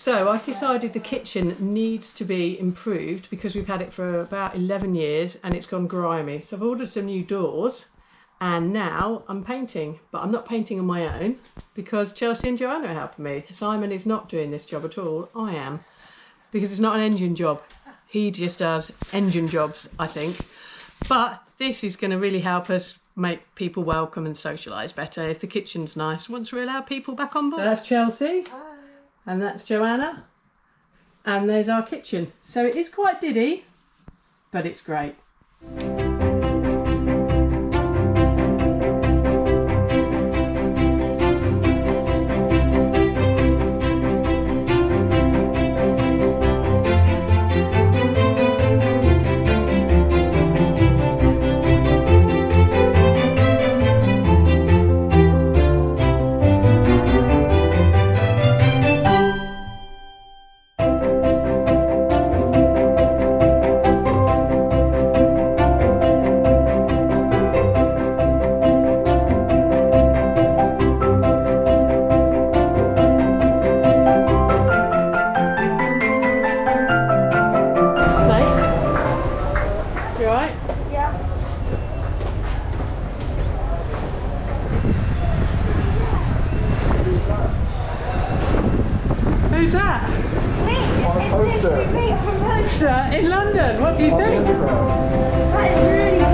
So I've decided the kitchen needs to be improved because we've had it for about 11 years and it's gone grimy. So I've ordered some new doors and now I'm painting, but I'm not painting on my own because Chelsea and Joanna are helping me. Simon is not doing this job at all, I am, because it's not an engine job. He just does engine jobs, I think. But this is going to really help us make people welcome and socialise better if the kitchen's nice once we allow people back on board. So that's Chelsea. Hi. And that's Joanna. And there's our kitchen. So it is quite diddy, but it's great. Who's that? On a poster. In London. What do you think? That is really cool.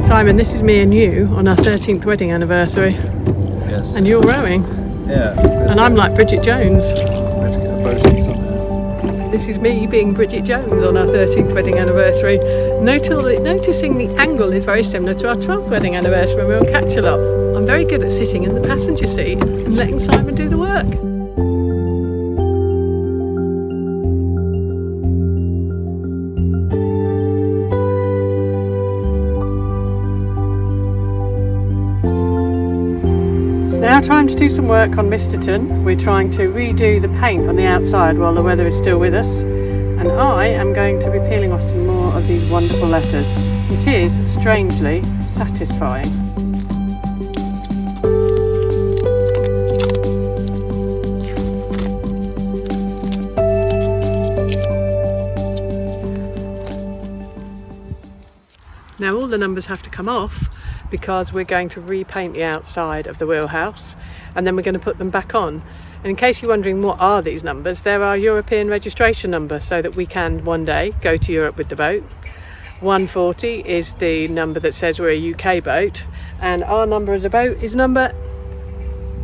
Simon, this is me and you on our 13th wedding anniversary. Yes. And you're rowing. Yeah. And I'm like Bridget Jones. Let's get a boat in somehow. This is me being Bridget Jones on our 13th wedding anniversary. Noticing the angle is very similar to our 12th wedding anniversary when we were on Catch a Lot. I'm very good at sitting in the passenger seat and letting Simon do the work. Now trying to do some work on Misterton. We're trying to redo the paint on the outside while the weather is still with us, and I am going to be peeling off some more of these wonderful letters. It is strangely satisfying. Now all the numbers have to come off because we're going to repaint the outside of the wheelhouse and then we're going to put them back on. And in case you're wondering what are these numbers, they're our European registration number so that we can one day go to Europe with the boat. 140 is the number that says we're a UK boat, and our number as a boat is number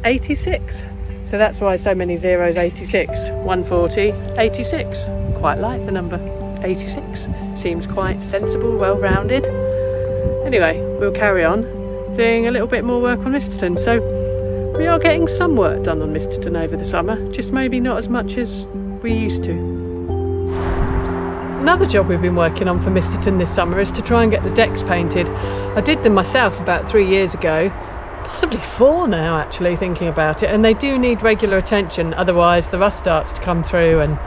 86. So that's why so many zeros. 86, 140, 86. Quite like the number 86. Seems quite sensible, well-rounded. Anyway, we'll carry on doing a little bit more work on Misterton. So we are getting some work done on Misterton over the summer, just maybe not as much as we used to. Another job we've been working on for Misterton this summer is to try and get the decks painted. I did them myself about 3 years ago, possibly 4 now actually, thinking about it, and they do need regular attention, otherwise the rust starts to come through and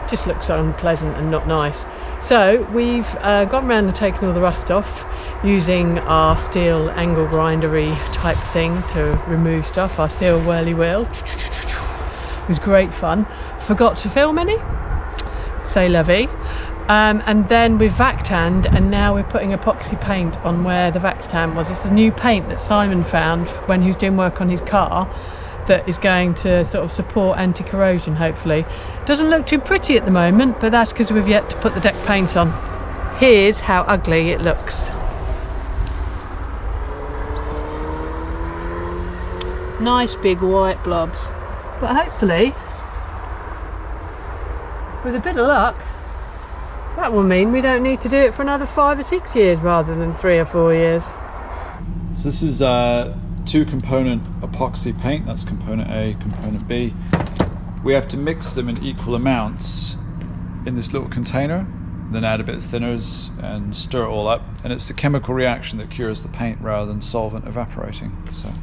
just looks unpleasant and not nice. So we've gone around and taken all the rust off using our steel angle grindery type thing to remove stuff, our steel whirly wheel. It was great fun. Forgot to film any, c'est la vie. And then we've vac tanned, and now we're putting epoxy paint on where the vac tan was. It's a new paint that Simon found when he was doing work on his car that is going to sort of support anti-corrosion, hopefully. Doesn't look too pretty at the moment, but that's because we've yet to put the deck paint on. Here's how ugly it looks. Nice big white blobs, but hopefully with a bit of luck that will mean we don't need to do it for another 5 or 6 years rather than 3 or 4 years. So this is 2-component epoxy paint. That's component A, component B. We have to mix them in equal amounts in this little container, then add a bit of thinners and stir it all up, and it's the chemical reaction that cures the paint rather than solvent evaporating. So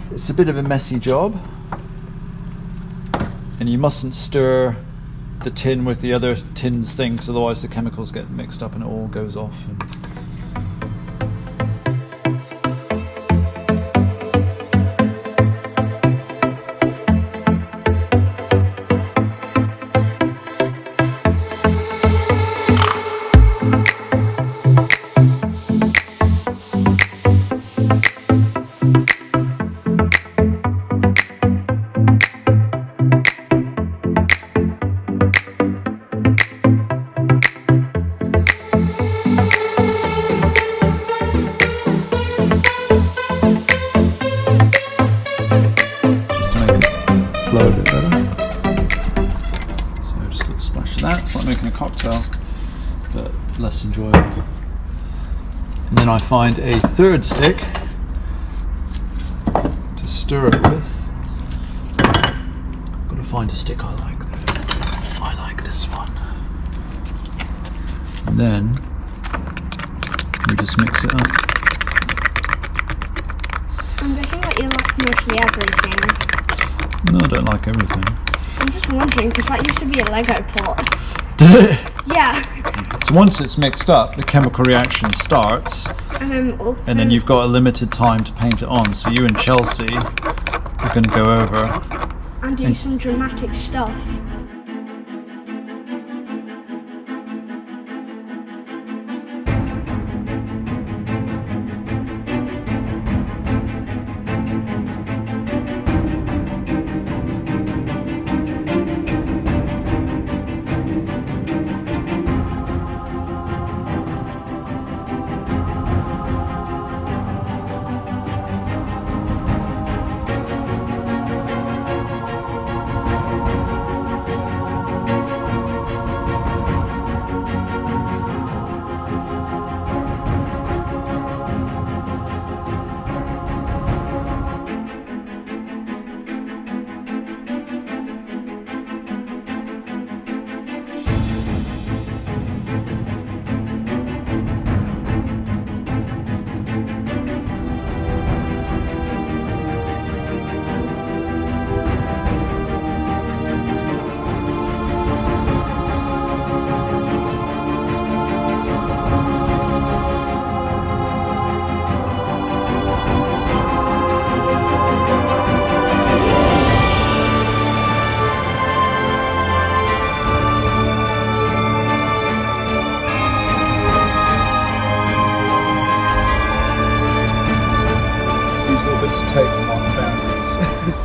It's a bit of a messy job, and you mustn't stir the tin with the other tin's things, otherwise the chemicals get mixed up and it all goes off. Flow a bit better. So just a little splash of that. It's like making a cocktail, but less enjoyable. And then I find a third stick to stir it with. Got to find a stick I like though. I like this one. And then we just mix it up. I'm guessing that you like mostly everything. No, I don't like everything. I'm just wondering, because that used to be a Lego pot. Did it? Yeah. So once it's mixed up, the chemical reaction starts, and then you've got a limited time to paint it on. So you and Chelsea are going to go over and do some dramatic stuff.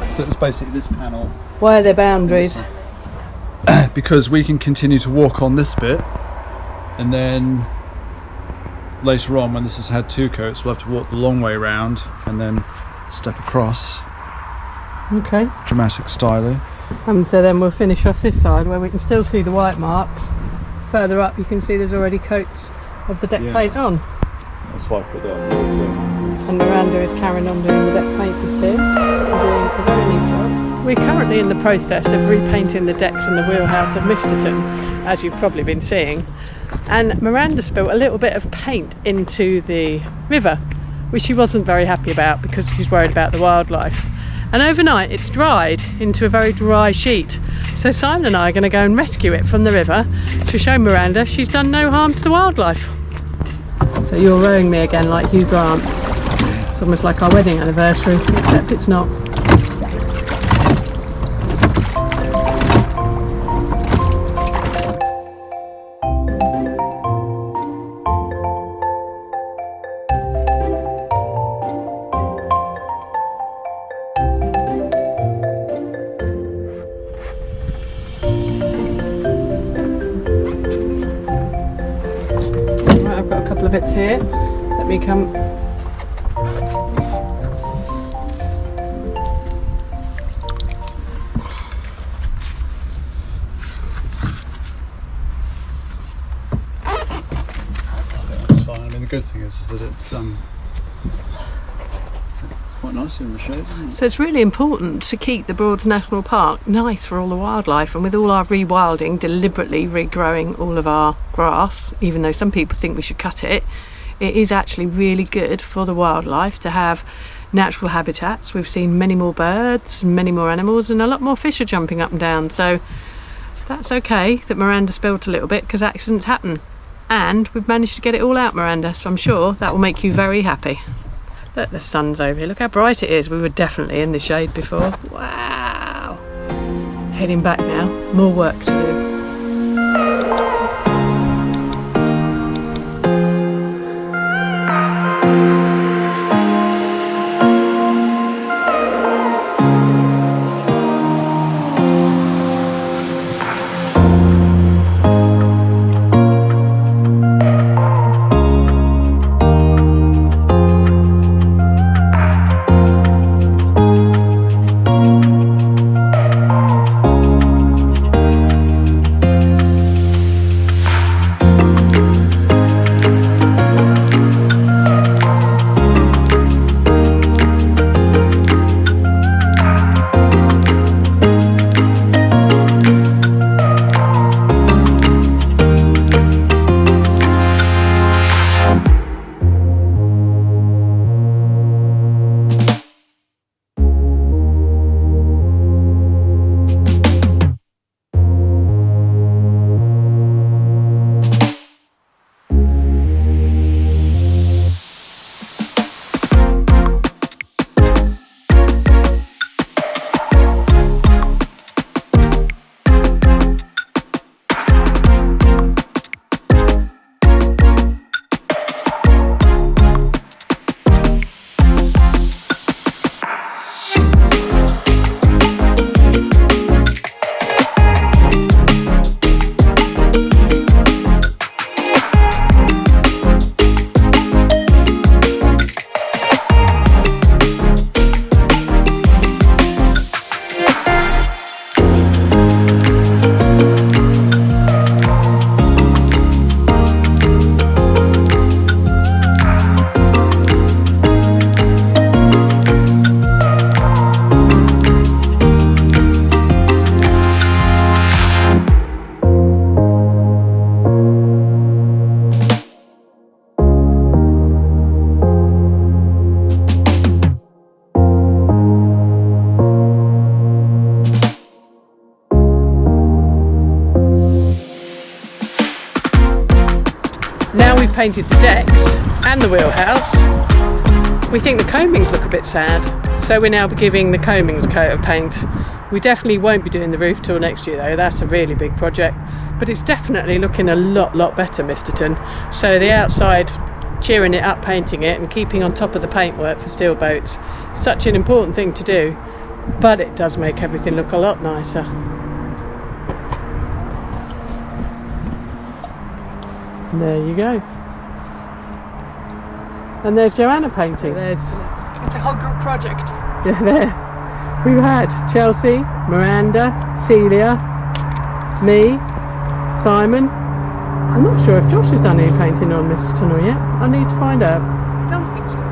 So it's basically this panel. Why are there boundaries? Because we can continue to walk on this bit, and then later on when this has had two coats we'll have to walk the long way round and then step across. Okay. Dramatic styling. And so then we'll finish off this side where we can still see the white marks. Further up you can see there's already coats of the deck paint on. That's why I put that on. And Miranda is carrying on doing the deck paint for Steve and doing a very neat job. We're currently in the process of repainting the decks in the wheelhouse of Misterton, as you've probably been seeing. And Miranda spilled a little bit of paint into the river, which she wasn't very happy about because she's worried about the wildlife. And overnight it's dried into a very dry sheet. So Simon and I are going to go and rescue it from the river to show Miranda she's done no harm to the wildlife. So you're rowing me again like Hugh Grant. It's almost like our wedding anniversary, except it's not. Right, I've got a couple of bits here. Let me come. Good thing is that it's quite nice in the shade, isn't it? So it's really important to keep the Broads National Park nice for all the wildlife, and with all our rewilding, deliberately regrowing all of our grass, even though some people think we should cut it, it is actually really good for the wildlife to have natural habitats. We've seen many more birds, many more animals, and a lot more fish are jumping up and down. So that's okay that Miranda spilt a little bit, because accidents happen. And we've managed to get it all out, Miranda, so I'm sure that will make you very happy. Look, the sun's over here. Look how bright it is. We were definitely in the shade before. Wow. Heading back now. More work to do. Now we've painted the decks and the wheelhouse, we think the combings look a bit sad, so we're now giving the combings a coat of paint. We definitely won't be doing the roof till next year though, that's a really big project, but it's definitely looking a lot better, Misterton. So the outside, cheering it up, painting it and keeping on top of the paintwork for steel boats, such an important thing to do, but it does make everything look a lot nicer. And there you go. And there's Joanna painting. It's a whole group project. Yeah, there. We've had Chelsea, Miranda, Celia, me, Simon. I'm not sure if Josh has done any painting on Misterton or yet. I need to find out. I don't think so.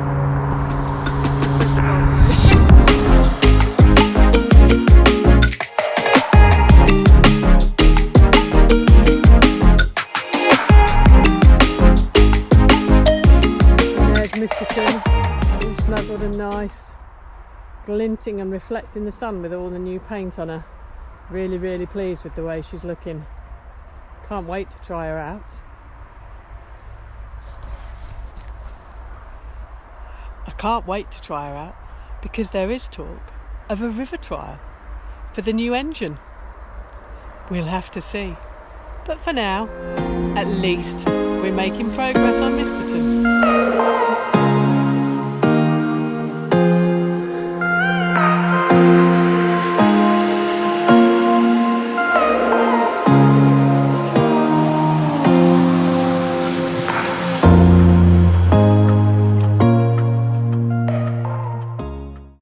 Misterton, all snuggled and nice, glinting and reflecting the sun with all the new paint on her. Really pleased with the way she's looking. Can't wait to try her out. I can't wait to try her out because there is talk of a river trial for the new engine. We'll have to see. But for now, at least we're making progress on Misterton.